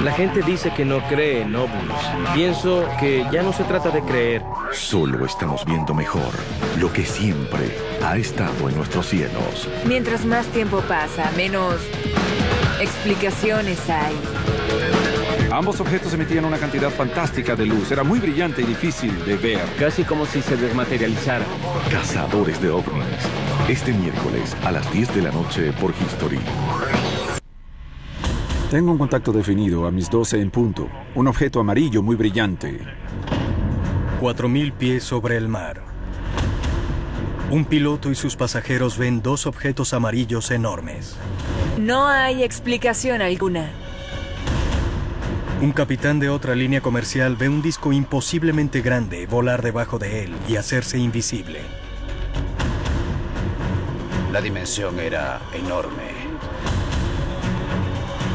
La gente dice que no cree en ovnis. Pienso que ya no se trata de creer. Solo estamos viendo mejor lo que siempre ha estado en nuestros cielos. Mientras más tiempo pasa, menos explicaciones hay. Ambos objetos emitían una cantidad fantástica de luz. Era muy brillante y difícil de ver. Casi como si se desmaterializara. Cazadores de ovnis. Este miércoles a las 10 de la noche por History. Tengo un contacto definido a mis 12 en punto. Un objeto amarillo muy brillante. 4000 pies sobre el mar. Un piloto y sus pasajeros ven dos objetos amarillos enormes. No hay explicación alguna. Un capitán de otra línea comercial ve un disco imposiblemente grande volar debajo de él y hacerse invisible. La dimensión era enorme.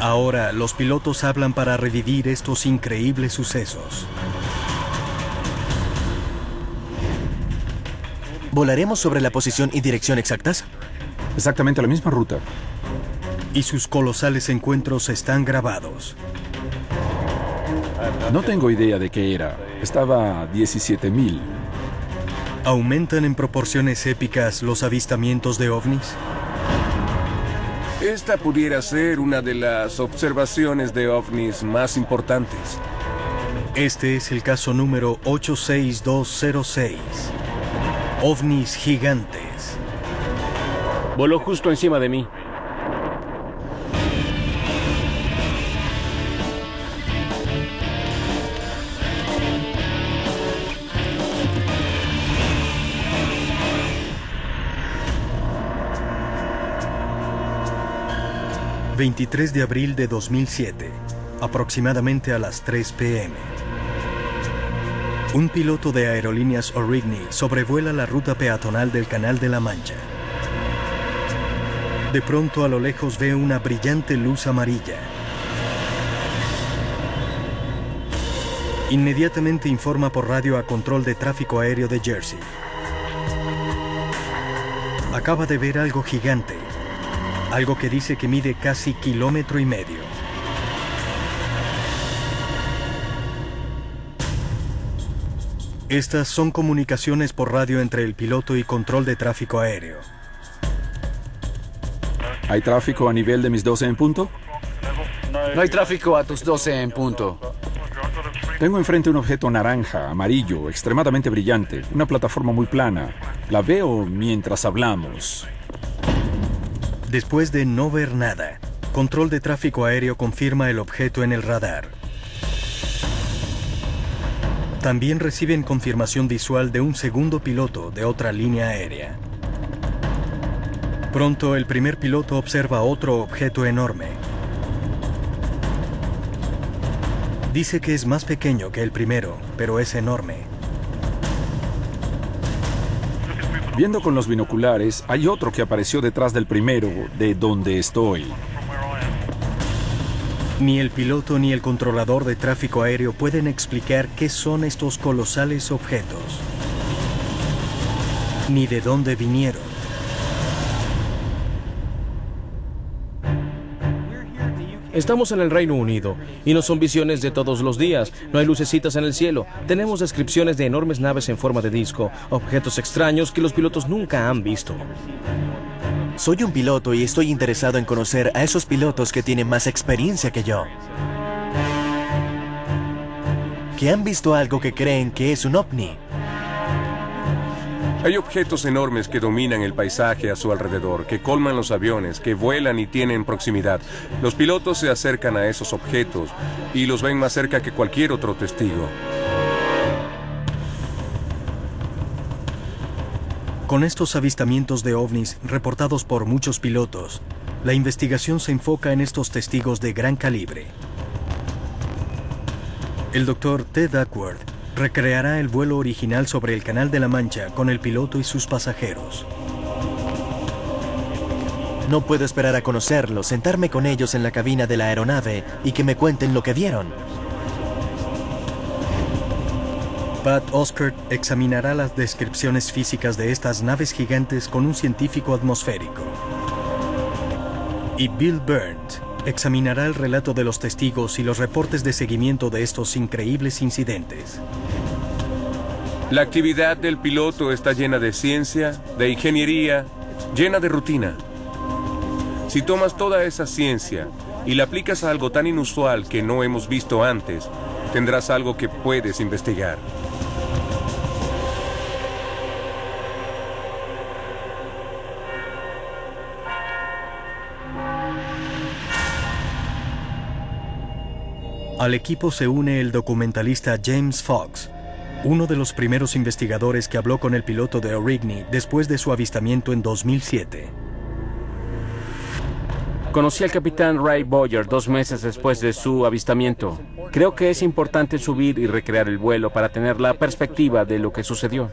Ahora, los pilotos hablan para revivir estos increíbles sucesos. ¿Volaremos sobre la posición y dirección exactas? Exactamente la misma ruta. Y sus colosales encuentros están grabados. No tengo idea de qué era. Estaba a 17,000. ¿Aumentan en proporciones épicas los avistamientos de ovnis? Esta pudiera ser una de las observaciones de ovnis más importantes. Este es el caso número 86206. OVNIs gigantes. Voló justo encima de mí. ...23 de abril de 2007... ...aproximadamente a las 3 p.m. Un piloto de Aerolíneas Aurigny sobrevuela la ruta peatonal del Canal de la Mancha. De pronto a lo lejos ve una brillante luz amarilla. Inmediatamente informa por radio a Control de Tráfico Aéreo de Jersey. Acaba de ver algo gigante. Algo que dice que mide casi 1,5 kilómetros. Estas son comunicaciones por radio entre el piloto y Control de Tráfico Aéreo. ¿Hay tráfico a nivel de mis 12 en punto? No hay tráfico a tus 12 en punto. Tengo enfrente un objeto naranja, amarillo, extremadamente brillante. Una plataforma muy plana. La veo mientras hablamos. Después de no ver nada, Control de Tráfico Aéreo confirma el objeto en el radar. También reciben confirmación visual de un segundo piloto de otra línea aérea. Pronto el primer piloto observa otro objeto enorme. Dice que es más pequeño que el primero, pero es enorme. Viendo con los binoculares, hay otro que apareció detrás del primero, de donde estoy. Ni el piloto ni el controlador de tráfico aéreo pueden explicar qué son estos colosales objetos, ni de dónde vinieron. Estamos en el Reino Unido y no son visiones de todos los días. No hay lucecitas en el cielo. Tenemos descripciones de enormes naves en forma de disco, objetos extraños que los pilotos nunca han visto. Soy un piloto y estoy interesado en conocer a esos pilotos que tienen más experiencia que yo. Que han visto algo que creen que es un ovni. Hay objetos enormes que dominan el paisaje a su alrededor, que colman los aviones, que vuelan y tienen proximidad. Los pilotos se acercan a esos objetos y los ven más cerca que cualquier otro testigo. Con estos avistamientos de ovnis reportados por muchos pilotos, la investigación se enfoca en estos testigos de gran calibre. El doctor Ted Duckworth recreará el vuelo original sobre el Canal de la Mancha con el piloto y sus pasajeros. No puedo esperar a conocerlos, sentarme con ellos en la cabina de la aeronave y que me cuenten lo que vieron. Pat Oskert examinará las descripciones físicas de estas naves gigantes con un científico atmosférico. Y Bill Burns examinará el relato de los testigos y los reportes de seguimiento de estos increíbles incidentes. La actividad del piloto está llena de ciencia, de ingeniería, llena de rutina. Si tomas toda esa ciencia y la aplicas a algo tan inusual que no hemos visto antes, tendrás algo que puedes investigar. Al equipo se une el documentalista James Fox, uno de los primeros investigadores que habló con el piloto de Aurigny después de su avistamiento en 2007. Conocí al capitán Ray Bowyer 2 meses después de su avistamiento. Creo que es importante subir y recrear el vuelo para tener la perspectiva de lo que sucedió.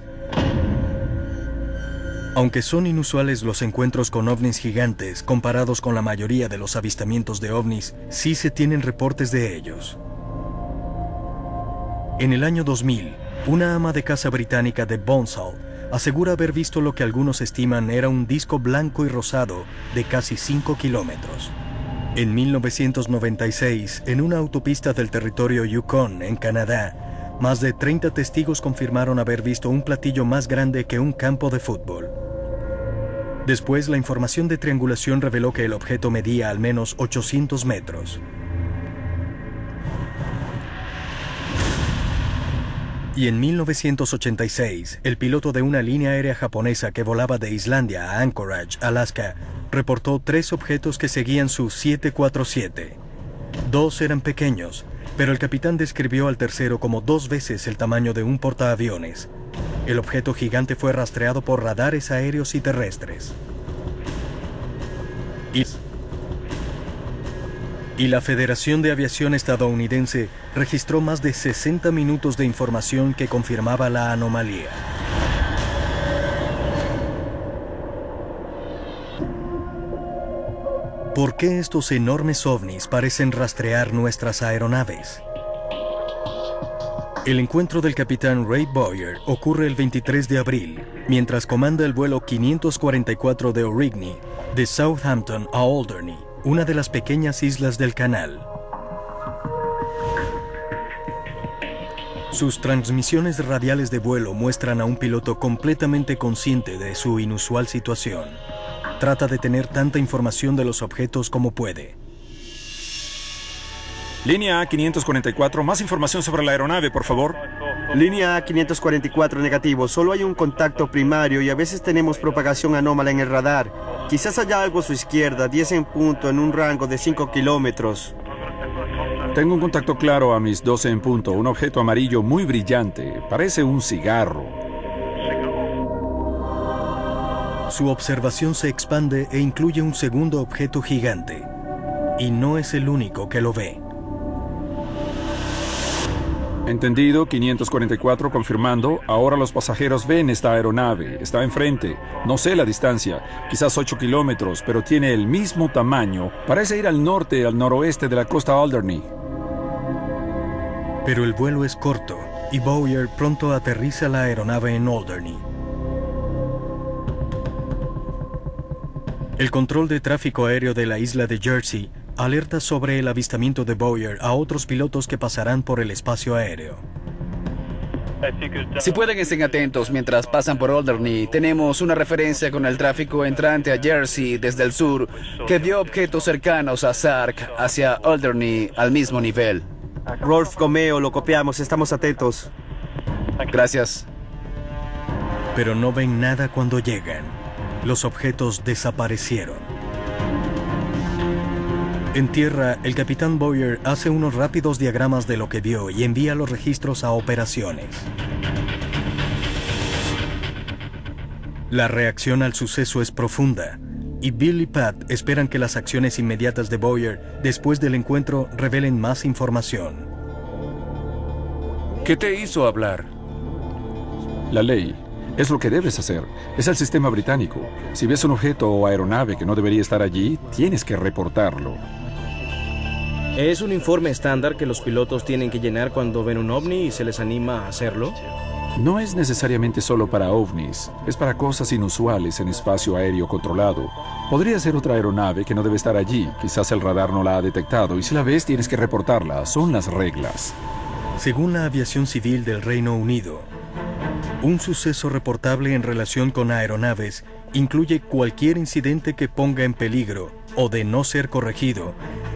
Aunque son inusuales los encuentros con ovnis gigantes comparados con la mayoría de los avistamientos de ovnis, sí se tienen reportes de ellos. En el año 2000, una ama de casa británica de Bonsall asegura haber visto lo que algunos estiman era un disco blanco y rosado de casi 5 kilómetros. En 1996, en una autopista del territorio Yukon, en Canadá, más de 30 testigos confirmaron haber visto un platillo más grande que un campo de fútbol. Después, la información de triangulación reveló que el objeto medía al menos 800 metros. Y en 1986, el piloto de una línea aérea japonesa que volaba de Islandia a Anchorage, Alaska, reportó 3 objetos que seguían su 747. 2 eran pequeños, pero el capitán describió al tercero como 2 veces el tamaño de un portaaviones. El objeto gigante fue rastreado por radares aéreos y terrestres. Y la Federación de Aviación estadounidense registró más de 60 minutos de información que confirmaba la anomalía. ¿Por qué estos enormes ovnis parecen rastrear nuestras aeronaves? El encuentro del capitán Ray Bowyer ocurre el 23 de abril, mientras comanda el vuelo 544 de Aurigny, de Southampton a Alderney, una de las pequeñas islas del canal. Sus transmisiones radiales de vuelo muestran a un piloto completamente consciente de su inusual situación. Trata de tener tanta información de los objetos como puede. Línea A544, más información sobre la aeronave, por favor. Línea A544 negativo, solo hay un contacto primario y a veces tenemos propagación anómala en el radar. Quizás haya algo a su izquierda, 10 en punto, en un rango de 5 kilómetros. Tengo un contacto claro a mis 12 en punto, un objeto amarillo muy brillante, parece un cigarro. Su observación se expande e incluye un segundo objeto gigante. Y no es el único que lo ve. Entendido, 544 confirmando. Ahora los pasajeros ven esta aeronave. Está enfrente. No sé la distancia. Quizás 8 kilómetros, pero tiene el mismo tamaño. Parece ir al norte, al noroeste de la costa Alderney. Pero el vuelo es corto y Bowyer pronto aterriza la aeronave en Alderney. El control de tráfico aéreo de la isla de Jersey alerta sobre el avistamiento de Bowyer a otros pilotos que pasarán por el espacio aéreo. Si pueden, estén atentos mientras pasan por Alderney. Tenemos una referencia con el tráfico entrante a Jersey desde el sur que vio objetos cercanos a Sark hacia Alderney al mismo nivel. Rolf Gomeo, lo copiamos, estamos atentos. Gracias. Pero no ven nada cuando llegan. Los objetos desaparecieron. En tierra, el capitán Bowyer hace unos rápidos diagramas de lo que vio y envía los registros a operaciones. La reacción al suceso es profunda, y Bill y Pat esperan que las acciones inmediatas de Bowyer después del encuentro revelen más información. ¿Qué te hizo hablar? La ley. Es lo que debes hacer. Es el sistema británico. Si ves un objeto o aeronave que no debería estar allí, tienes que reportarlo. ¿Es un informe estándar que los pilotos tienen que llenar cuando ven un ovni y se les anima a hacerlo? No es necesariamente solo para ovnis, es para cosas inusuales en espacio aéreo controlado. Podría ser otra aeronave que no debe estar allí, quizás el radar no la ha detectado y si la ves tienes que reportarla, son las reglas. Según la aviación civil del Reino Unido, un suceso reportable en relación con aeronaves incluye cualquier incidente que ponga en peligro, o de no ser corregido,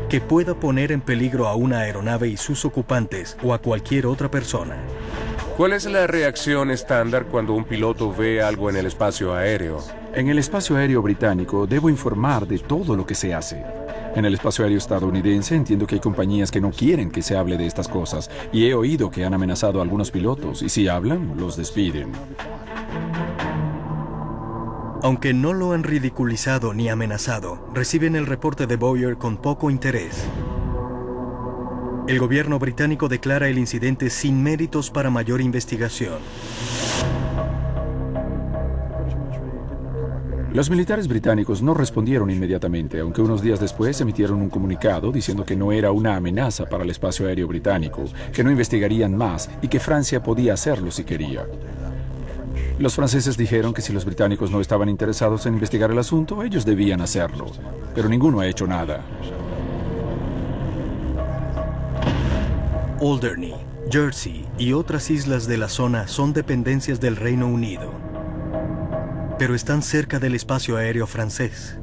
que pueda poner en peligro a una aeronave y sus ocupantes o a cualquier otra persona. ¿Cuál es la reacción estándar cuando un piloto ve algo en el espacio aéreo? En el espacio aéreo británico debo informar de todo lo que se hace. En el espacio aéreo estadounidense entiendo que hay compañías que no quieren que se hable de estas cosas y he oído que han amenazado a algunos pilotos y si hablan, los despiden. Aunque no lo han ridiculizado ni amenazado, reciben el reporte de Bowyer con poco interés. El gobierno británico declara el incidente sin méritos para mayor investigación. Los militares británicos no respondieron inmediatamente, aunque unos días después emitieron un comunicado diciendo que no era una amenaza para el espacio aéreo británico, que no investigarían más y que Francia podía hacerlo si quería. Los franceses dijeron que si los británicos no estaban interesados en investigar el asunto, ellos debían hacerlo, pero ninguno ha hecho nada. Alderney, Jersey y otras islas de la zona son dependencias del Reino Unido, pero están cerca del espacio aéreo francés.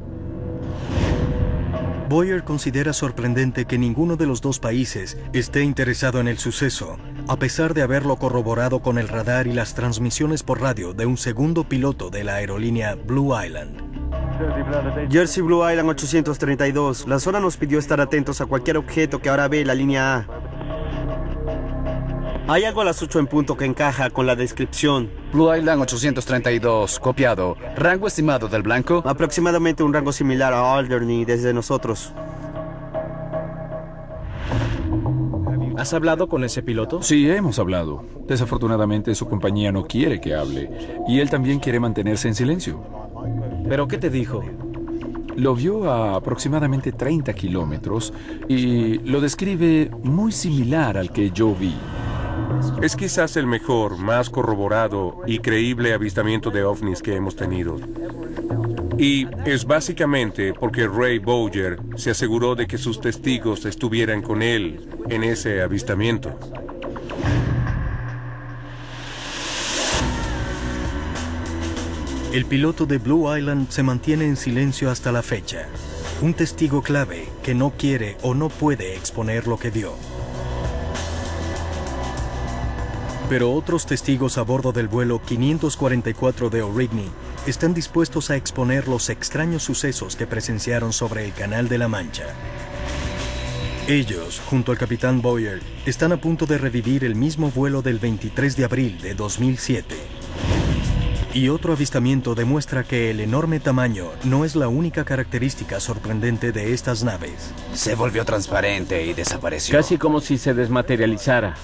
Bowyer considera sorprendente que ninguno de los dos países esté interesado en el suceso, a pesar de haberlo corroborado con el radar y las transmisiones por radio de un segundo piloto de la aerolínea Blue Island. Jersey Blue Island 832. La zona nos pidió estar atentos a cualquier objeto que ahora ve la línea A. Hay algo a las 8 en punto que encaja con la descripción. Blue Island 832, copiado. ¿Rango estimado del blanco? Aproximadamente un rango similar a Alderney desde nosotros. ¿Has hablado con ese piloto? Sí, hemos hablado. Desafortunadamente su compañía no quiere que hable y él también quiere mantenerse en silencio. ¿Pero qué te dijo? Lo vio a aproximadamente 30 kilómetros y lo describe muy similar al que yo vi. Es quizás el mejor, más corroborado y creíble avistamiento de ovnis que hemos tenido. Y es básicamente porque Ray Bowyer se aseguró de que sus testigos estuvieran con él en ese avistamiento. El piloto de Blue Island se mantiene en silencio hasta la fecha. Un testigo clave que no quiere o no puede exponer lo que vio. Pero otros testigos a bordo del vuelo 544 de Aurigny están dispuestos a exponer los extraños sucesos que presenciaron sobre el Canal de la Mancha. Ellos, junto al capitán Bowyer, están a punto de revivir el mismo vuelo del 23 de abril de 2007. Y otro avistamiento demuestra que el enorme tamaño no es la única característica sorprendente de estas naves. Se volvió transparente y desapareció. Casi como si se desmaterializara.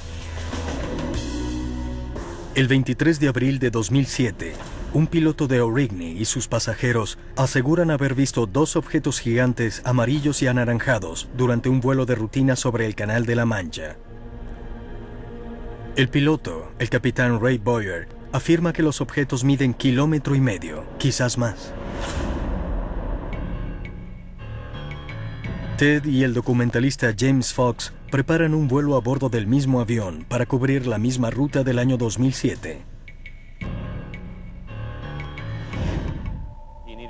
El 23 de abril de 2007, un piloto de Aurigny y sus pasajeros aseguran haber visto dos objetos gigantes amarillos y anaranjados durante un vuelo de rutina sobre el Canal de la Mancha. El piloto, el capitán Ray Bowyer, afirma que los objetos miden 1,5 kilómetros, quizás más. Ted y el documentalista James Fox preparan un vuelo a bordo del mismo avión para cubrir la misma ruta del año 2007.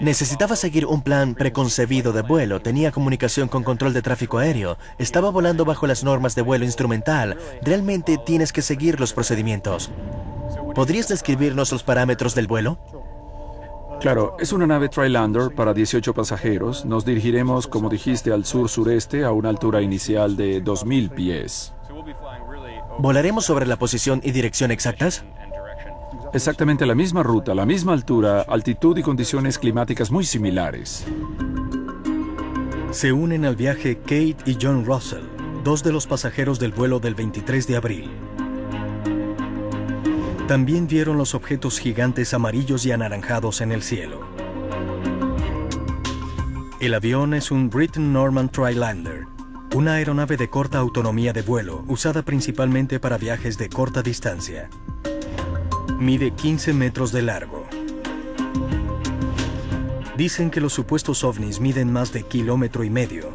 Necesitaba seguir un plan preconcebido de vuelo, tenía comunicación con control de tráfico aéreo, estaba volando bajo las normas de vuelo instrumental. Realmente tienes que seguir los procedimientos. ¿Podrías describirnos los parámetros del vuelo? Claro, es una nave Trilander para 18 pasajeros. Nos dirigiremos, como dijiste, al sur-sureste a una altura inicial de 2.000 pies. ¿Volaremos sobre la posición y dirección exactas? Exactamente la misma ruta, la misma altura, altitud y condiciones climáticas muy similares. Se unen al viaje Kate y John Russell, dos de los pasajeros del vuelo del 23 de abril. También vieron los objetos gigantes amarillos y anaranjados en el cielo. El avión es un Britten-Norman Trilander, una aeronave de corta autonomía de vuelo usada principalmente para viajes de corta distancia. Mide 15 metros de largo. Dicen que los supuestos ovnis miden más de 1,5 kilómetros.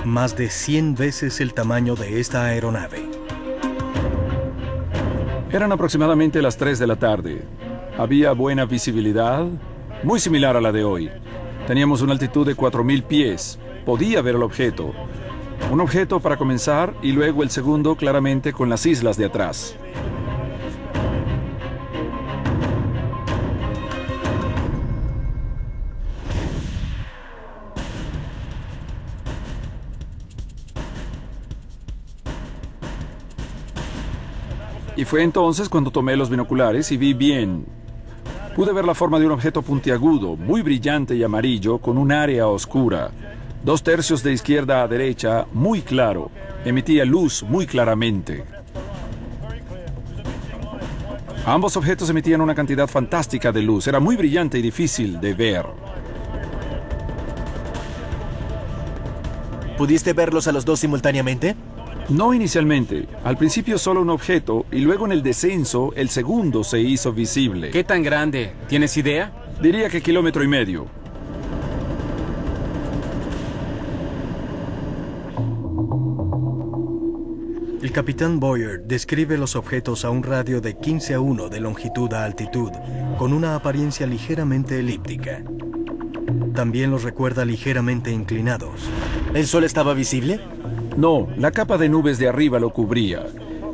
Más de 100 veces el tamaño de esta aeronave. Eran aproximadamente las 3 de la tarde. Había buena visibilidad, muy similar a la de hoy. Teníamos una altitud de 4.000 pies. Podía ver el objeto. Un objeto para comenzar y luego el segundo claramente con las islas de atrás. Y fue entonces cuando tomé los binoculares y vi bien. Pude ver la forma de un objeto puntiagudo, muy brillante y amarillo, con un área oscura. 2/3 de izquierda a derecha, muy claro. Emitía luz muy claramente. Ambos objetos emitían una cantidad fantástica de luz. Era muy brillante y difícil de ver. ¿Pudiste verlos a los dos simultáneamente? No inicialmente. Al principio solo un objeto y luego en el descenso el segundo se hizo visible. ¿Qué tan grande? ¿Tienes idea? Diría que 1,5 kilómetros. El capitán Boyer describe los objetos a un radio de 15:1 de longitud a altitud, con una apariencia ligeramente elíptica. También los recuerda ligeramente inclinados. ¿El sol estaba visible? No, la capa de nubes de arriba lo cubría.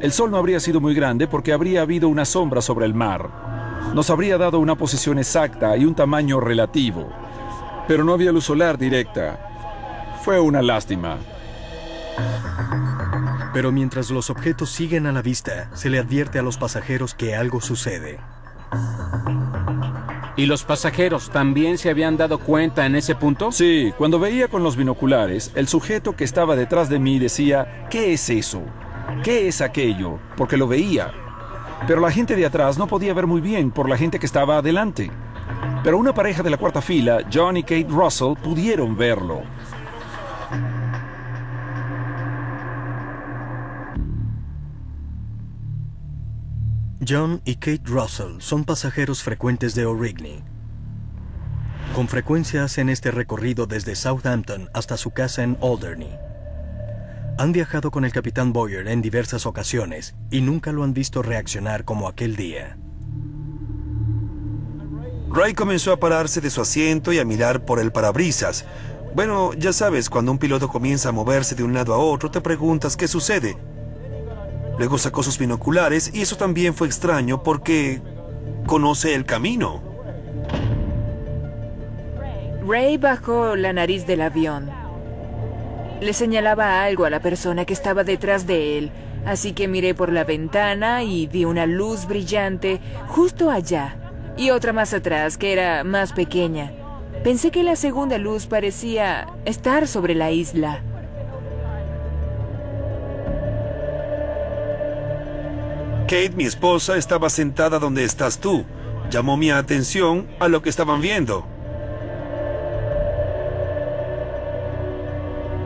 El sol no habría sido muy grande porque habría habido una sombra sobre el mar. Nos habría dado una posición exacta y un tamaño relativo. Pero no había luz solar directa. Fue una lástima. Pero mientras los objetos siguen a la vista, se le advierte a los pasajeros que algo sucede. ¿Y los pasajeros también se habían dado cuenta en ese punto? Sí, cuando veía con los binoculares, el sujeto que estaba detrás de mí decía, ¿qué es eso? ¿Qué es aquello? Porque lo veía. Pero la gente de atrás no podía ver muy bien por la gente que estaba adelante. Pero una pareja de la cuarta fila, John y Kate Russell, pudieron verlo. John y Kate Russell son pasajeros frecuentes de Aurigny. Con frecuencia hacen este recorrido desde Southampton hasta su casa en Alderney. Han viajado con el capitán Boyer en diversas ocasiones y nunca lo han visto reaccionar como aquel día. Ray comenzó a pararse de su asiento y a mirar por el parabrisas. Bueno, ya sabes, cuando un piloto comienza a moverse de un lado a otro, te preguntas qué sucede. Luego sacó sus binoculares y eso también fue extraño porque conoce el camino. Ray bajó la nariz del avión. Le señalaba algo a la persona que estaba detrás de él, así que miré por la ventana y vi una luz brillante justo allá y otra más atrás que era más pequeña. Pensé que la segunda luz parecía estar sobre la isla. Kate, mi esposa, estaba sentada donde estás tú. Llamó mi atención a lo que estaban viendo.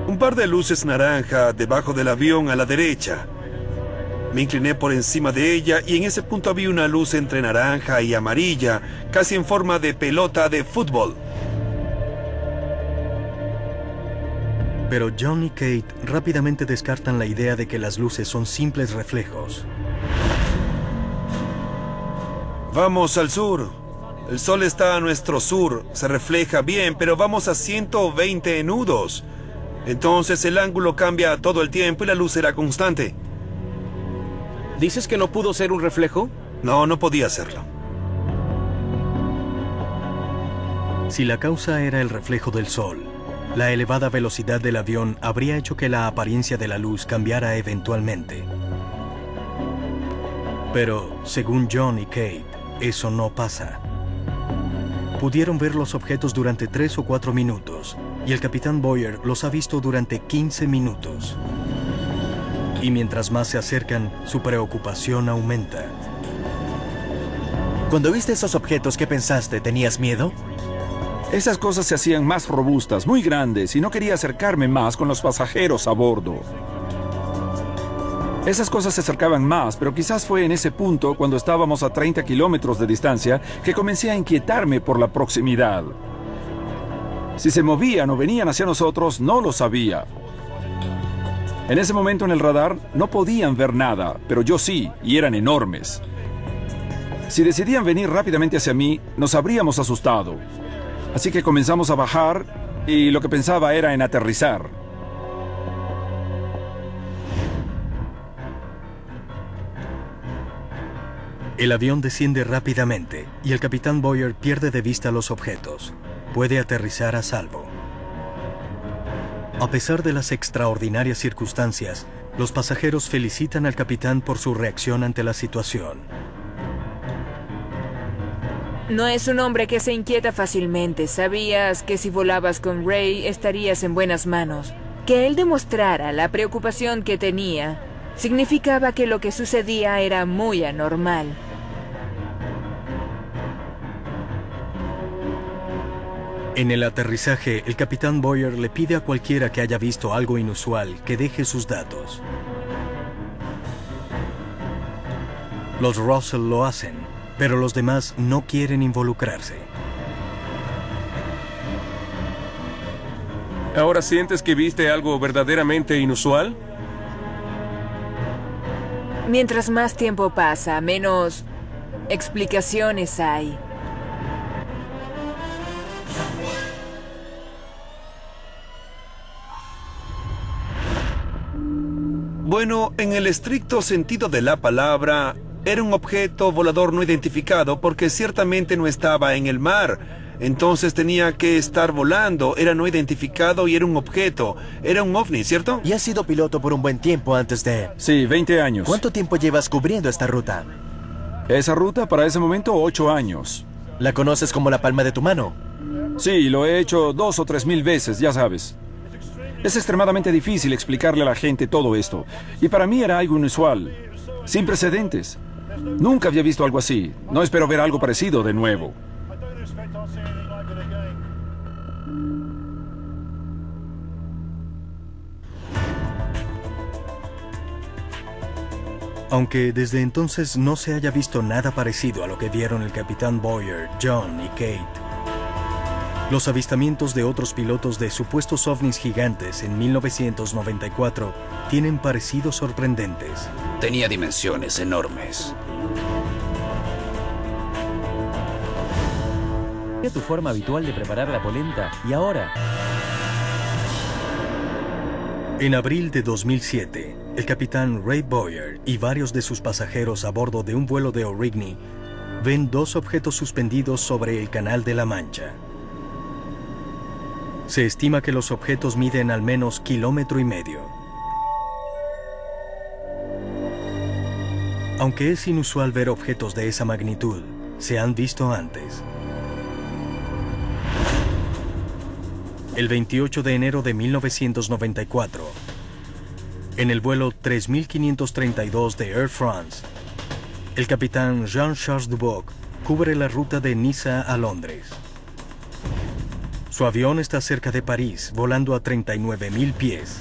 Un par de luces naranja debajo del avión a la derecha. Me incliné por encima de ella y en ese punto vi una luz entre naranja y amarilla, casi en forma de pelota de fútbol. Pero John y Kate rápidamente descartan la idea de que las luces son simples reflejos. Vamos al sur. El sol está a nuestro sur. Se refleja bien, pero vamos a 120 nudos. Entonces el ángulo cambia todo el tiempo y la luz será constante. ¿Dices que no pudo ser un reflejo? No, no podía serlo. Si la causa era el reflejo del sol, la elevada velocidad del avión habría hecho que la apariencia de la luz cambiara eventualmente. Pero, según John y Kate, eso no pasa. Pudieron ver los objetos durante 3 o 4 minutos, y el capitán Boyer los ha visto durante 15 minutos. Y mientras más se acercan, su preocupación aumenta. Cuando viste esos objetos, ¿qué pensaste? ¿Tenías miedo? Esas cosas se hacían más robustas, muy grandes, y no quería acercarme más con los pasajeros a bordo. Esas cosas se acercaban más, pero quizás fue en ese punto, cuando estábamos a 30 kilómetros de distancia, que comencé a inquietarme por la proximidad. Si se movían o venían hacia nosotros, no lo sabía. En ese momento en el radar no podían ver nada, pero yo sí, y eran enormes. Si decidían venir rápidamente hacia mí, nos habríamos asustado. Así que comenzamos a bajar y lo que pensaba era en aterrizar. El avión desciende rápidamente y el capitán Boyer pierde de vista los objetos. Puede aterrizar a salvo. A pesar de las extraordinarias circunstancias, los pasajeros felicitan al capitán por su reacción ante la situación. No es un hombre que se inquieta fácilmente. Sabías que si volabas con Ray estarías en buenas manos. Que él demostrara la preocupación que tenía significaba que lo que sucedía era muy anormal. En el aterrizaje, el capitán Boyer le pide a cualquiera que haya visto algo inusual que deje sus datos. Los Russell lo hacen, pero los demás no quieren involucrarse. ¿Ahora sientes que viste algo verdaderamente inusual? Mientras más tiempo pasa, menos explicaciones hay. Bueno, en el estricto sentido de la palabra, era un objeto volador no identificado porque ciertamente no estaba en el mar. Entonces tenía que estar volando, era no identificado y era un objeto. Era un ovni, ¿cierto? Y has sido piloto por un buen tiempo antes de... Sí, 20 años. ¿Cuánto tiempo llevas cubriendo esta ruta? Esa ruta, para ese momento, 8 años. ¿La conoces como la palma de tu mano? Sí, lo he hecho 2 o 3 mil veces, ya sabes. Es extremadamente difícil explicarle a la gente todo esto. Y para mí era algo inusual, sin precedentes. Nunca había visto algo así. No espero ver algo parecido de nuevo. Aunque desde entonces no se haya visto nada parecido a lo que vieron el capitán Boyer, John y Kate, los avistamientos de otros pilotos de supuestos ovnis gigantes en 1994 tienen parecidos sorprendentes. Tenía dimensiones enormes. Tu forma habitual de preparar la polenta y ahora... En abril de 2007, el capitán Ray Boyer y varios de sus pasajeros a bordo de un vuelo de Aurigny ven dos objetos suspendidos sobre el Canal de la Mancha. Se estima que los objetos miden al menos 1,5 kilómetros. Aunque es inusual ver objetos de esa magnitud, se han visto antes. El 28 de enero de 1994, en el vuelo 3532 de Air France, el capitán Jean-Charles Duboc cubre la ruta de Niza a Londres. Su avión está cerca de París, volando a 39,000 pies.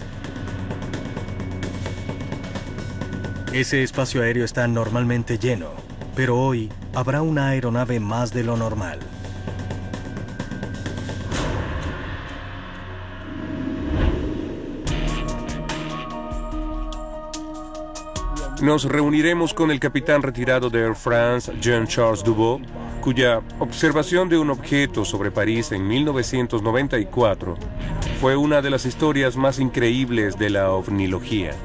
Ese espacio aéreo está normalmente lleno, pero hoy habrá una aeronave más de lo normal. Nos reuniremos con el capitán retirado de Air France, Jean-Charles Duboc, cuya observación de un objeto sobre París en 1994 fue una de las historias más increíbles de la ovnilogía.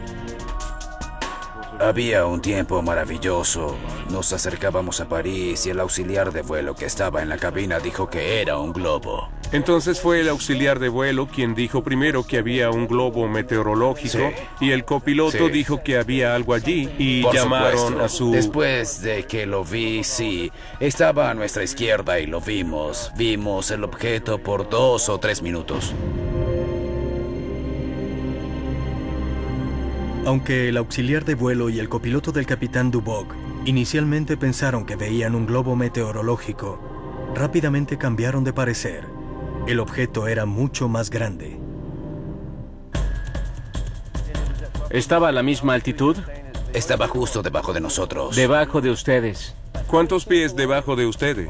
Había un tiempo maravilloso. Nos acercábamos a París y el auxiliar de vuelo que estaba en la cabina dijo que era un globo. Entonces fue el auxiliar de vuelo quien dijo primero que había un globo meteorológico, sí, y el copiloto dijo que había algo allí y por llamaron supuesto. A su... Después de que lo vi, sí, estaba a nuestra izquierda y lo vimos. Vimos el objeto por 2 o 3 minutos. Aunque el auxiliar de vuelo y el copiloto del capitán Duboc inicialmente pensaron que veían un globo meteorológico, rápidamente cambiaron de parecer. El objeto era mucho más grande. ¿Estaba a la misma altitud? Estaba justo debajo de nosotros. Debajo de ustedes. ¿Cuántos pies debajo de ustedes?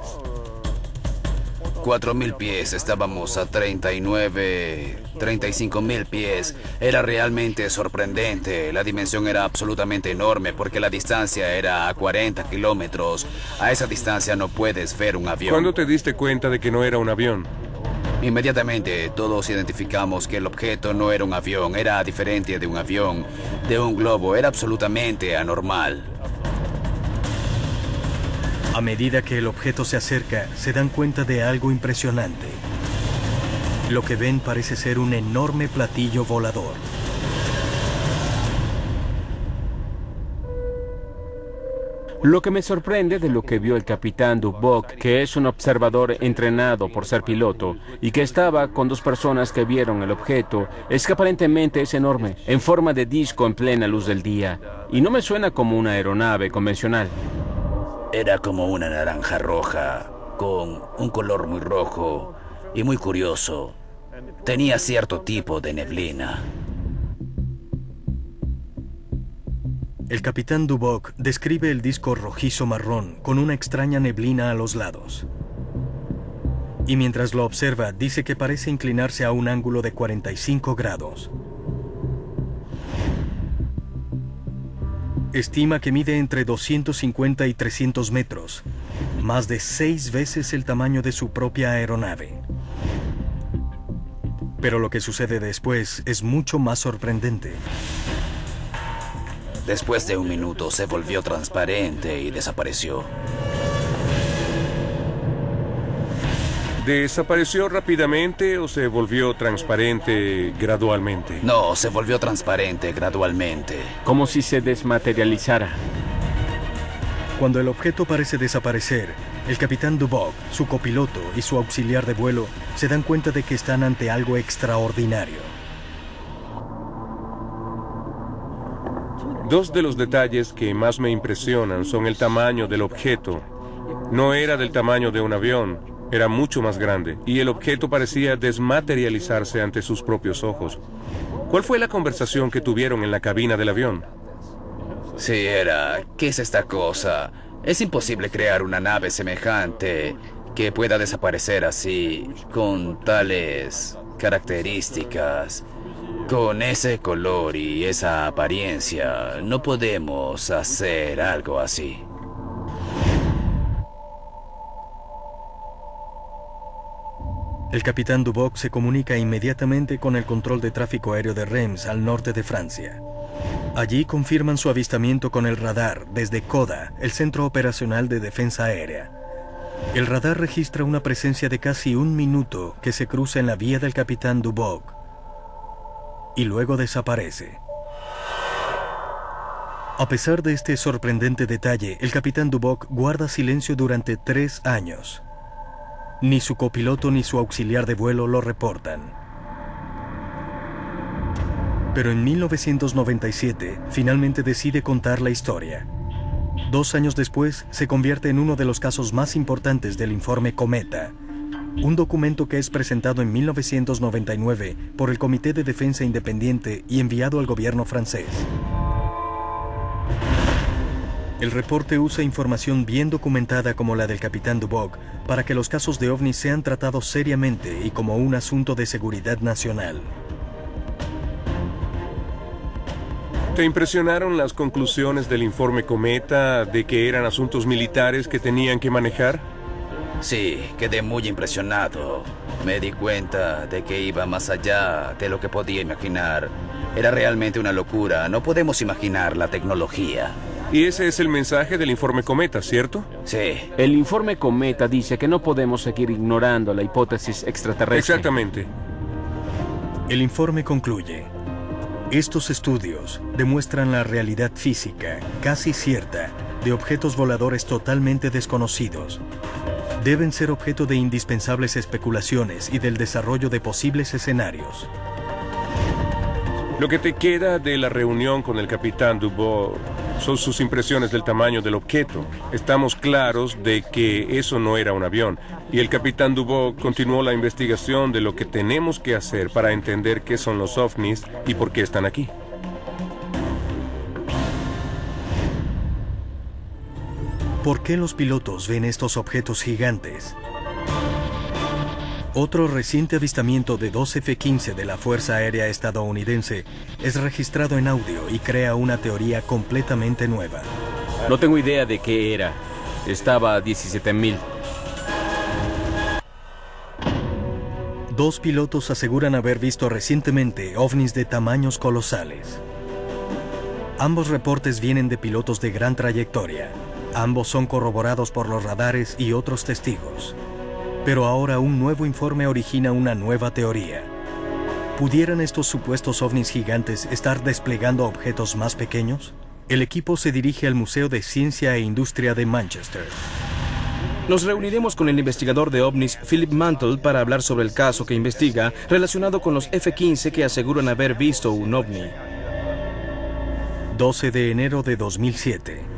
4,000 pies, estábamos a 35,000 pies. Era realmente sorprendente. La dimensión era absolutamente enorme porque la distancia era a 40 kilómetros. A esa distancia no puedes ver un avión. ¿Cuándo te diste cuenta de que no era un avión? Inmediatamente todos identificamos que el objeto no era un avión, era diferente de un avión, de un globo, era absolutamente anormal. A medida que el objeto se acerca, se dan cuenta de algo impresionante. Lo que ven parece ser un enorme platillo volador. Lo que me sorprende de lo que vio el capitán Duboc, que es un observador entrenado por ser piloto, y que estaba con 2 personas que vieron el objeto, es que aparentemente es enorme, en forma de disco en plena luz del día, y no me suena como una aeronave convencional. Era como una naranja roja, con un color muy rojo y muy curioso. Tenía cierto tipo de neblina. El capitán Duboc describe el disco rojizo marrón con una extraña neblina a los lados. Y mientras lo observa, dice que parece inclinarse a un ángulo de 45 grados. Estima que mide entre 250 y 300 metros, más de 6 veces el tamaño de su propia aeronave. Pero lo que sucede después es mucho más sorprendente. Después de un minuto se volvió transparente y desapareció. ¿Desapareció rápidamente o se volvió transparente gradualmente? No, se volvió transparente gradualmente. Como si se desmaterializara. Cuando el objeto parece desaparecer, el capitán Duboc, su copiloto y su auxiliar de vuelo se dan cuenta de que están ante algo extraordinario. 2 de los detalles que más me impresionan son el tamaño del objeto. No era del tamaño de un avión, era mucho más grande, y el objeto parecía desmaterializarse ante sus propios ojos. ¿Cuál fue la conversación que tuvieron en la cabina del avión? Sí, era, ¿qué es esta cosa? Es imposible crear una nave semejante que pueda desaparecer así, con tales características. Con ese color y esa apariencia, no podemos hacer algo así. El capitán Duboc se comunica inmediatamente con el control de tráfico aéreo de Reims, al norte de Francia. Allí confirman su avistamiento con el radar desde CODA, el Centro Operacional de Defensa Aérea. El radar registra una presencia de casi 1 minuto que se cruza en la vía del capitán Duboc y luego desaparece. A pesar de este sorprendente detalle, el capitán Duboc guarda silencio durante 3 años. Ni su copiloto ni su auxiliar de vuelo lo reportan. Pero en 1997, finalmente decide contar la historia. 2 años después, se convierte en uno de los casos más importantes del informe Cometa, un documento que es presentado en 1999 por el Comité de Defensa Independiente y enviado al gobierno francés. El reporte usa información bien documentada como la del capitán Duboc para que los casos de ovnis sean tratados seriamente y como un asunto de seguridad nacional. ¿Te impresionaron las conclusiones del informe Cometa de que eran asuntos militares que tenían que manejar? Sí, quedé muy impresionado. Me di cuenta de que iba más allá de lo que podía imaginar. Era realmente una locura. No podemos imaginar la tecnología. Y ese es el mensaje del informe Cometa, ¿cierto? Sí. El informe Cometa dice que no podemos seguir ignorando la hipótesis extraterrestre. Exactamente. El informe concluye: estos estudios demuestran la realidad física, casi cierta, de objetos voladores totalmente desconocidos. Deben ser objeto de indispensables especulaciones y del desarrollo de posibles escenarios. Lo que te queda de la reunión con el capitán Duboc son sus impresiones del tamaño del objeto. Estamos claros de que eso no era un avión. Y el capitán Duboc continuó la investigación de lo que tenemos que hacer para entender qué son los ovnis y por qué están aquí. ¿Por qué los pilotos ven estos objetos gigantes? Otro reciente avistamiento de dos F-15 de la Fuerza Aérea estadounidense es registrado en audio y crea una teoría completamente nueva. No tengo idea de qué era. Estaba a 17,000. Dos pilotos aseguran haber visto recientemente ovnis de tamaños colosales. Ambos reportes vienen de pilotos de gran trayectoria. Ambos son corroborados por los radares y otros testigos. Pero ahora un nuevo informe origina una nueva teoría. ¿Pudieran estos supuestos ovnis gigantes estar desplegando objetos más pequeños? El equipo se dirige al Museo de Ciencia e Industria de Manchester. Nos reuniremos con el investigador de ovnis Philip Mantle para hablar sobre el caso que investiga relacionado con los F-15 que aseguran haber visto un ovni. 12 de enero de 2007.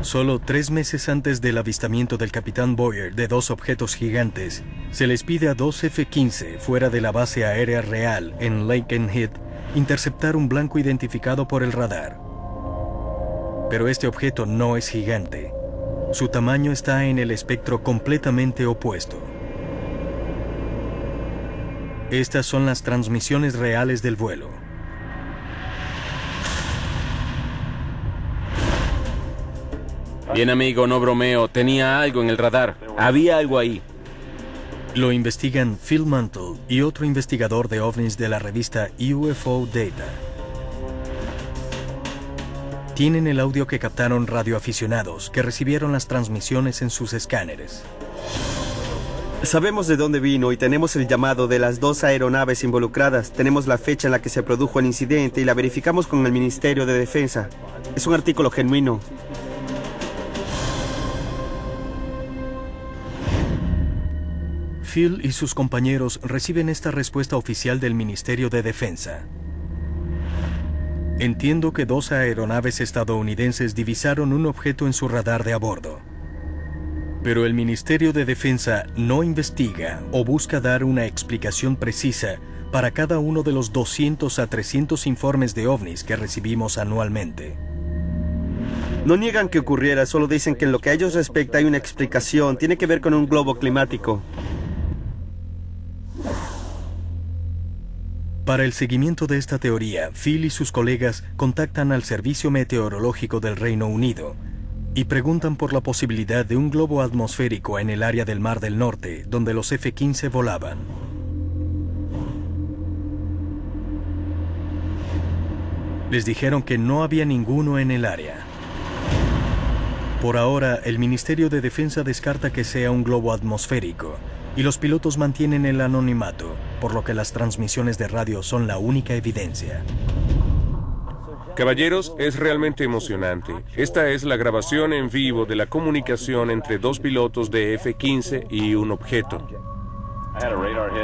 Solo 3 meses antes del avistamiento del capitán Boyer de dos objetos gigantes, se les pide a dos F-15 fuera de la base aérea real en Lakenheath interceptar un blanco identificado por el radar. Pero este objeto no es gigante. Su tamaño está en el espectro completamente opuesto. Estas son las transmisiones reales del vuelo. Bien, amigo, no bromeo. Tenía algo en el radar. Había algo ahí. Lo investigan Phil Mantle y otro investigador de ovnis de la revista UFO Data. Tienen el audio que captaron radioaficionados que recibieron las transmisiones en sus escáneres. Sabemos de dónde vino y tenemos el llamado de las dos aeronaves involucradas. Tenemos la fecha en la que se produjo el incidente y la verificamos con el Ministerio de Defensa. Es un artículo genuino. Phil y sus compañeros reciben esta respuesta oficial del Ministerio de Defensa. Entiendo que dos aeronaves estadounidenses divisaron un objeto en su radar de a bordo. Pero el Ministerio de Defensa no investiga o busca dar una explicación precisa para cada uno de los 200 a 300 informes de ovnis que recibimos anualmente. No niegan que ocurriera, solo dicen que en lo que a ellos respecta hay una explicación. Tiene que ver con un globo climático. Para el seguimiento de esta teoría, Phil y sus colegas contactan al Servicio Meteorológico del Reino Unido y preguntan por la posibilidad de un globo atmosférico en el área del Mar del Norte, donde los F-15 volaban. Les dijeron que no había ninguno en el área. Por ahora, el Ministerio de Defensa descarta que sea un globo atmosférico, y los pilotos mantienen el anonimato, por lo que las transmisiones de radio son la única evidencia. Caballeros, es realmente emocionante. Esta es la grabación en vivo de la comunicación entre dos pilotos de F-15 y un objeto.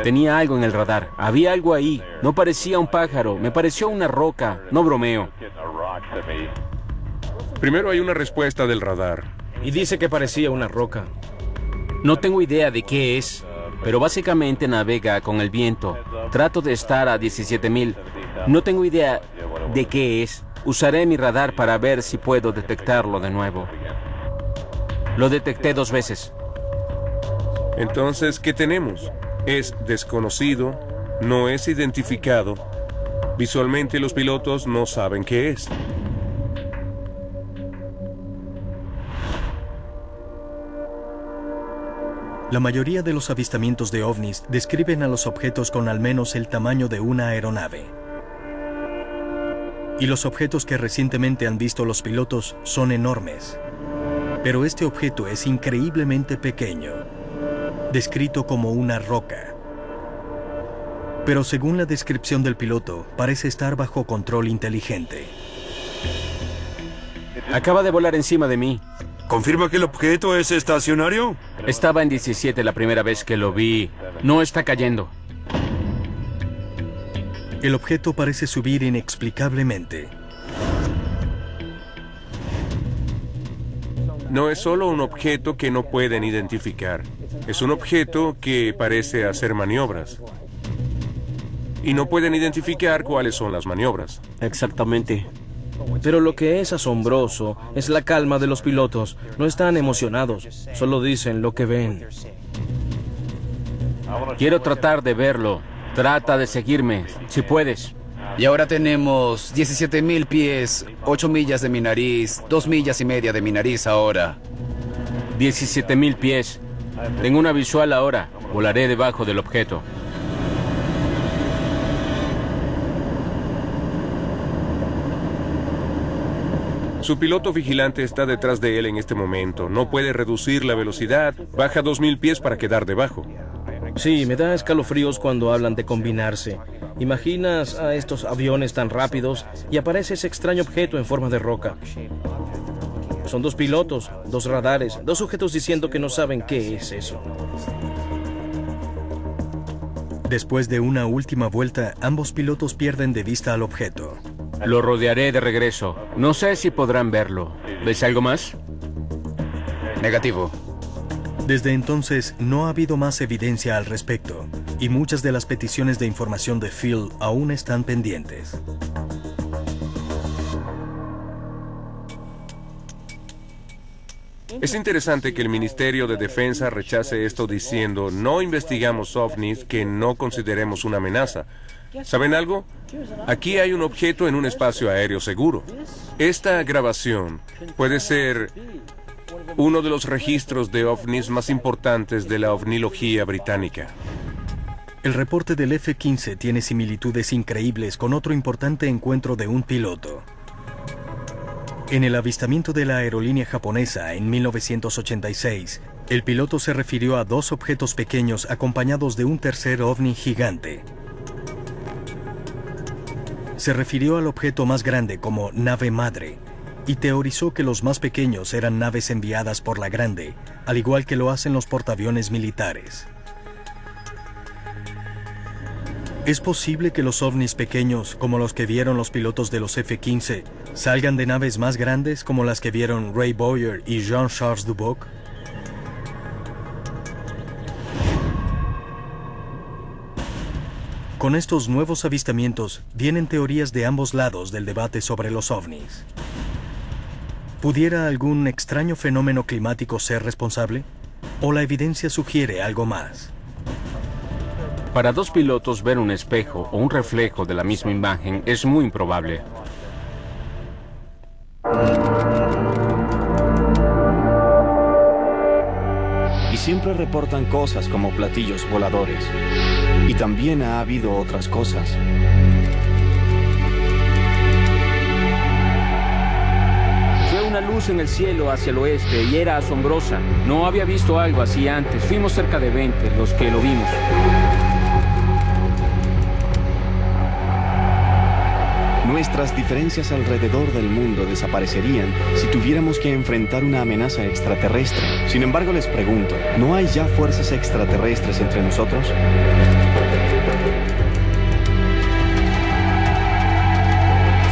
Tenía algo en el radar. Había algo ahí. No parecía un pájaro. Me pareció una roca. No bromeo. Primero hay una respuesta del radar. Y dice que parecía una roca. No tengo idea de qué es, pero básicamente navega con el viento. Trato de estar a 17,000. No tengo idea de qué es. Usaré mi radar para ver si puedo detectarlo de nuevo. Lo detecté 2 veces. Entonces, ¿qué tenemos? Es desconocido, no es identificado. Visualmente los pilotos no saben qué es. La mayoría de los avistamientos de ovnis describen a los objetos con al menos el tamaño de una aeronave. Y los objetos que recientemente han visto los pilotos son enormes. Pero este objeto es increíblemente pequeño, descrito como una roca. Pero según la descripción del piloto, parece estar bajo control inteligente. Acaba de volar encima de mí. ¿Confirma que el objeto es estacionario? Estaba en 17 la primera vez que lo vi. No está cayendo. El objeto parece subir inexplicablemente. No es solo un objeto que no pueden identificar. Es un objeto que parece hacer maniobras. Y no pueden identificar cuáles son las maniobras. Exactamente. Pero lo que es asombroso es la calma de los pilotos. No están emocionados, solo dicen lo que ven. Quiero tratar de verlo. Trata de seguirme, si puedes. Y ahora tenemos 17.000 pies, 8 millas de mi nariz, 2 millas y media de mi nariz ahora. 17.000 pies. Tengo una visual ahora. Volaré debajo del objeto. Su piloto vigilante está detrás de él en este momento. No puede reducir la velocidad. Baja 2.000 pies para quedar debajo. Sí, me da escalofríos cuando hablan de combinarse. Imaginas a estos aviones tan rápidos y aparece ese extraño objeto en forma de roca. Son 2 pilotos, 2 radares, 2 sujetos diciendo que no saben qué es eso. Después de una última vuelta, ambos pilotos pierden de vista al objeto. Lo rodearé de regreso. No sé si podrán verlo. ¿Ves algo más? Negativo. Desde entonces, no ha habido más evidencia al respecto, y muchas de las peticiones de información de Phil aún están pendientes. Es interesante que el Ministerio de Defensa rechace esto diciendo: no investigamos ovnis que no consideremos una amenaza. ¿Saben algo? Aquí hay un objeto en un espacio aéreo seguro. Esta grabación puede ser uno de los registros de ovnis más importantes de la ovnilogía británica. El reporte del F-15 tiene similitudes increíbles con otro importante encuentro de un piloto. En el avistamiento de la aerolínea japonesa en 1986, el piloto se refirió a 2 objetos pequeños acompañados de un tercer ovni gigante. Se refirió al objeto más grande como nave madre y teorizó que los más pequeños eran naves enviadas por la grande, al igual que lo hacen los portaaviones militares. ¿Es posible que los ovnis pequeños, como los que vieron los pilotos de los F-15, salgan de naves más grandes como las que vieron Ray Boyer y Jean-Charles Duboc? Con estos nuevos avistamientos, vienen teorías de ambos lados del debate sobre los ovnis. ¿Pudiera algún extraño fenómeno climático ser responsable? ¿O la evidencia sugiere algo más? Para 2 pilotos ver un espejo o un reflejo de la misma imagen es muy improbable. Y siempre reportan cosas como platillos voladores. Y también ha habido otras cosas. Fue una luz en el cielo hacia el oeste y era asombrosa. No había visto algo así antes. Fuimos cerca de 20 los que lo vimos. Nuestras diferencias alrededor del mundo desaparecerían si tuviéramos que enfrentar una amenaza extraterrestre. Sin embargo, les pregunto, ¿no hay ya fuerzas extraterrestres entre nosotros?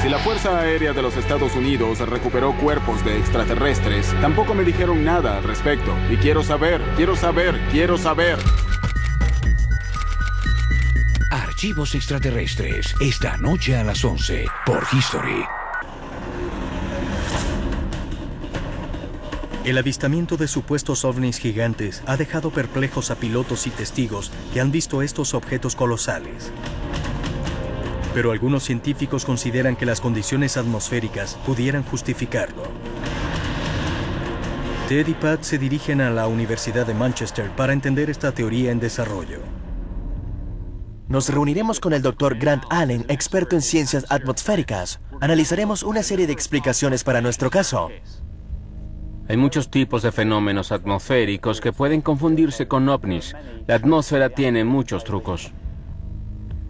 Si la Fuerza Aérea de los Estados Unidos recuperó cuerpos de extraterrestres, tampoco me dijeron nada al respecto. Y quiero saber. Archivos extraterrestres, esta noche a las 11, por History. El avistamiento de supuestos ovnis gigantes ha dejado perplejos a pilotos y testigos que han visto estos objetos colosales. Pero algunos científicos consideran que las condiciones atmosféricas pudieran justificarlo. Ted y Pat se dirigen a la Universidad de Manchester para entender esta teoría en desarrollo. Nos reuniremos con el Dr. Grant Allen, experto en ciencias atmosféricas. Analizaremos una serie de explicaciones para nuestro caso. Hay muchos tipos de fenómenos atmosféricos que pueden confundirse con ovnis. La atmósfera tiene muchos trucos.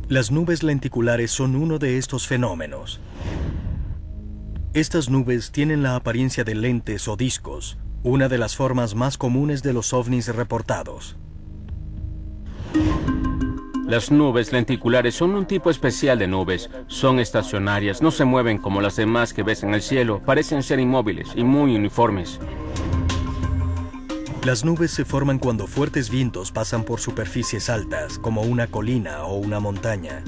Las nubes lenticulares son uno de estos fenómenos. Estas nubes tienen la apariencia de lentes o discos, una de las formas más comunes de los ovnis reportados. Las nubes lenticulares son un tipo especial de nubes. Son estacionarias, no se mueven como las demás que ves en el cielo. Parecen ser inmóviles y muy uniformes. Las nubes se forman cuando fuertes vientos pasan por superficies altas, como una colina o una montaña.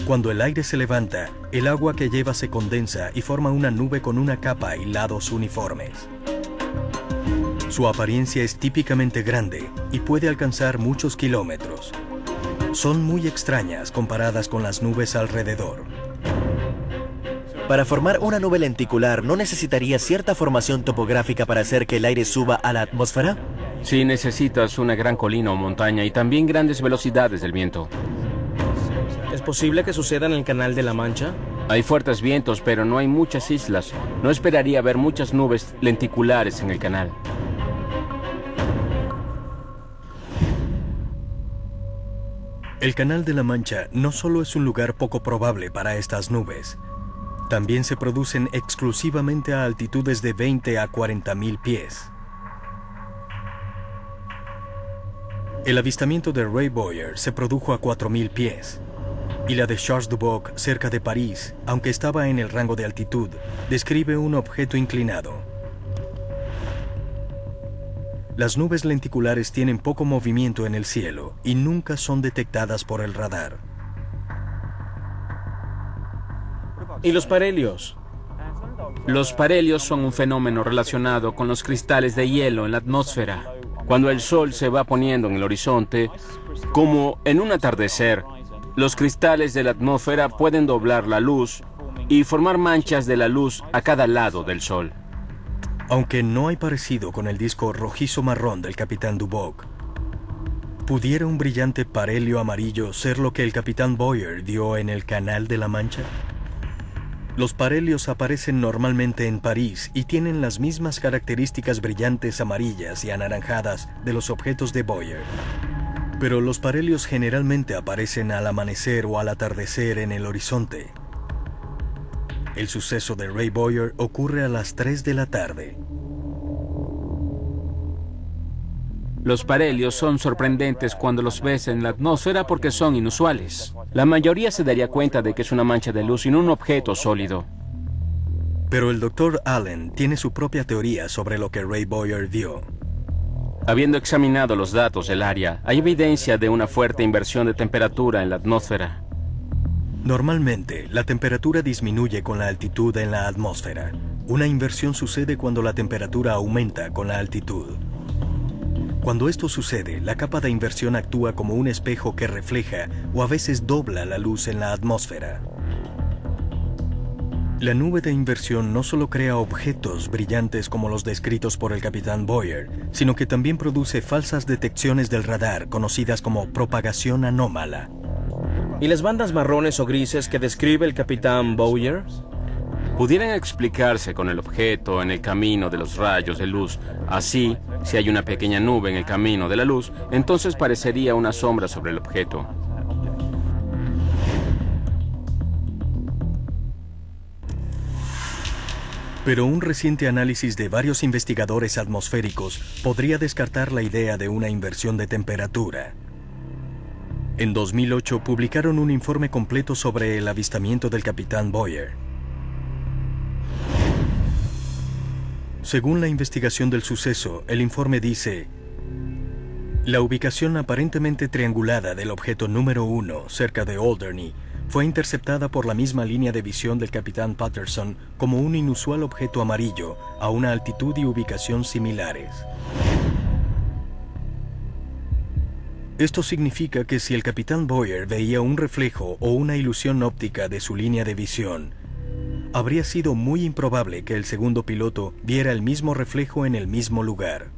Cuando el aire se levanta, el agua que lleva se condensa y forma una nube con una capa y lados uniformes. Su apariencia es típicamente grande y puede alcanzar muchos kilómetros. Son muy extrañas comparadas con las nubes alrededor. Para formar una nube lenticular, ¿no necesitaría cierta formación topográfica para hacer que el aire suba a la atmósfera? Sí, necesitas una gran colina o montaña y también grandes velocidades del viento. ¿Es posible que suceda en el Canal de la Mancha? Hay fuertes vientos, pero no hay muchas islas. No esperaría ver muchas nubes lenticulares en el canal. El Canal de la Mancha no solo es un lugar poco probable para estas nubes, también se producen exclusivamente a altitudes de 20 a 40.000 pies. El avistamiento de Ray Boyer se produjo a 4.000 pies, y la de Charles Duboc cerca de París, aunque estaba en el rango de altitud, describe un objeto inclinado. Las nubes lenticulares tienen poco movimiento en el cielo y nunca son detectadas por el radar. ¿Y los parhelios? Los parhelios son un fenómeno relacionado con los cristales de hielo en la atmósfera. Cuando el sol se va poniendo en el horizonte, como en un atardecer, los cristales de la atmósfera pueden doblar la luz y formar manchas de la luz a cada lado del sol. Aunque no hay parecido con el disco rojizo marrón del capitán Duboc, ¿pudiera un brillante parhelio amarillo ser lo que el capitán Boyer vio en el Canal de la Mancha? Los parhelios aparecen normalmente en París y tienen las mismas características brillantes amarillas y anaranjadas de los objetos de Boyer. Pero los parhelios generalmente aparecen al amanecer o al atardecer en el horizonte. El suceso de Ray Boyer ocurre a las 3 de la tarde. Los parhelios son sorprendentes cuando los ves en la atmósfera porque son inusuales. La mayoría se daría cuenta de que es una mancha de luz y no un objeto sólido. Pero el Dr. Allen tiene su propia teoría sobre lo que Ray Boyer vio. Habiendo examinado los datos del área, hay evidencia de una fuerte inversión de temperatura en la atmósfera. Normalmente, la temperatura disminuye con la altitud en la atmósfera. Una inversión sucede cuando la temperatura aumenta con la altitud. Cuando esto sucede, la capa de inversión actúa como un espejo que refleja o a veces dobla la luz en la atmósfera. La nube de inversión no solo crea objetos brillantes como los descritos por el capitán Boyer, sino que también produce falsas detecciones del radar conocidas como propagación anómala. ¿Y las bandas marrones o grises que describe el capitán Boyer? Pudieran explicarse con el objeto en el camino de los rayos de luz. Así, si hay una pequeña nube en el camino de la luz, entonces parecería una sombra sobre el objeto. Pero un reciente análisis de varios investigadores atmosféricos podría descartar la idea de una inversión de temperatura. En 2008 publicaron un informe completo sobre el avistamiento del capitán Boyer. Según la investigación del suceso, el informe dice: la ubicación aparentemente triangulada del objeto número 1 cerca de Alderney fue interceptada por la misma línea de visión del capitán Patterson como un inusual objeto amarillo a una altitud y ubicación similares. Esto significa que si el capitán Boyer veía un reflejo o una ilusión óptica de su línea de visión, habría sido muy improbable que el segundo piloto viera el mismo reflejo en el mismo lugar.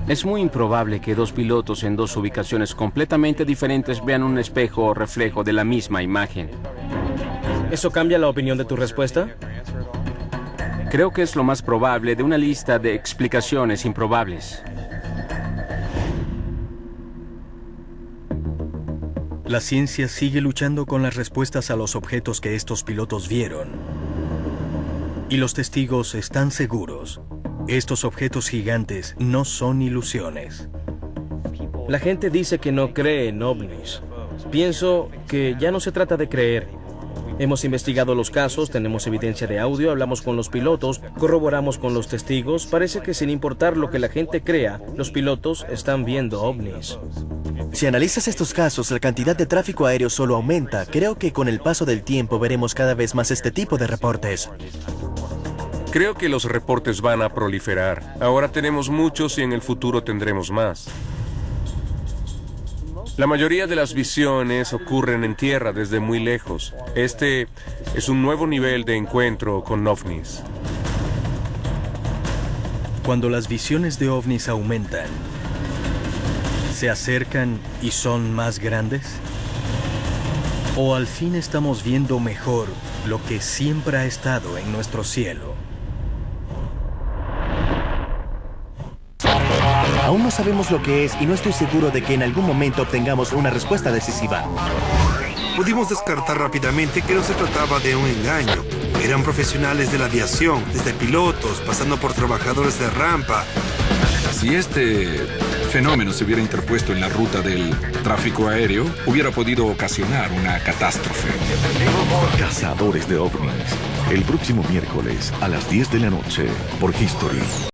Es muy improbable que dos pilotos en dos ubicaciones completamente diferentes vean un espejo o reflejo de la misma imagen. ¿Eso cambia la opinión de tu respuesta? Creo que es lo más probable de una lista de explicaciones improbables. La ciencia sigue luchando con las respuestas a los objetos que estos pilotos vieron. Y los testigos están seguros. Estos objetos gigantes no son ilusiones. La gente dice que no cree en ovnis. Pienso que ya no se trata de creer. Hemos investigado los casos, tenemos evidencia de audio, hablamos con los pilotos, corroboramos con los testigos. Parece que sin importar lo que la gente crea, los pilotos están viendo ovnis. Si analizas estos casos, la cantidad de tráfico aéreo solo aumenta. Creo que con el paso del tiempo veremos cada vez más este tipo de reportes. Creo que los reportes van a proliferar. Ahora tenemos muchos y en el futuro tendremos más. La mayoría de las visiones ocurren en tierra desde muy lejos. Este es un nuevo nivel de encuentro con ovnis. Cuando las visiones de ovnis aumentan, ¿se acercan y son más grandes? ¿O al fin estamos viendo mejor lo que siempre ha estado en nuestro cielo? Aún no sabemos lo que es y no estoy seguro de que en algún momento obtengamos una respuesta decisiva. Pudimos descartar rápidamente que no se trataba de un engaño. Eran profesionales de la aviación, desde pilotos, pasando por trabajadores de rampa. Si este fenómeno se hubiera interpuesto en la ruta del tráfico aéreo, hubiera podido ocasionar una catástrofe. Cazadores de ovnis. El próximo miércoles a las 10 de la noche por History.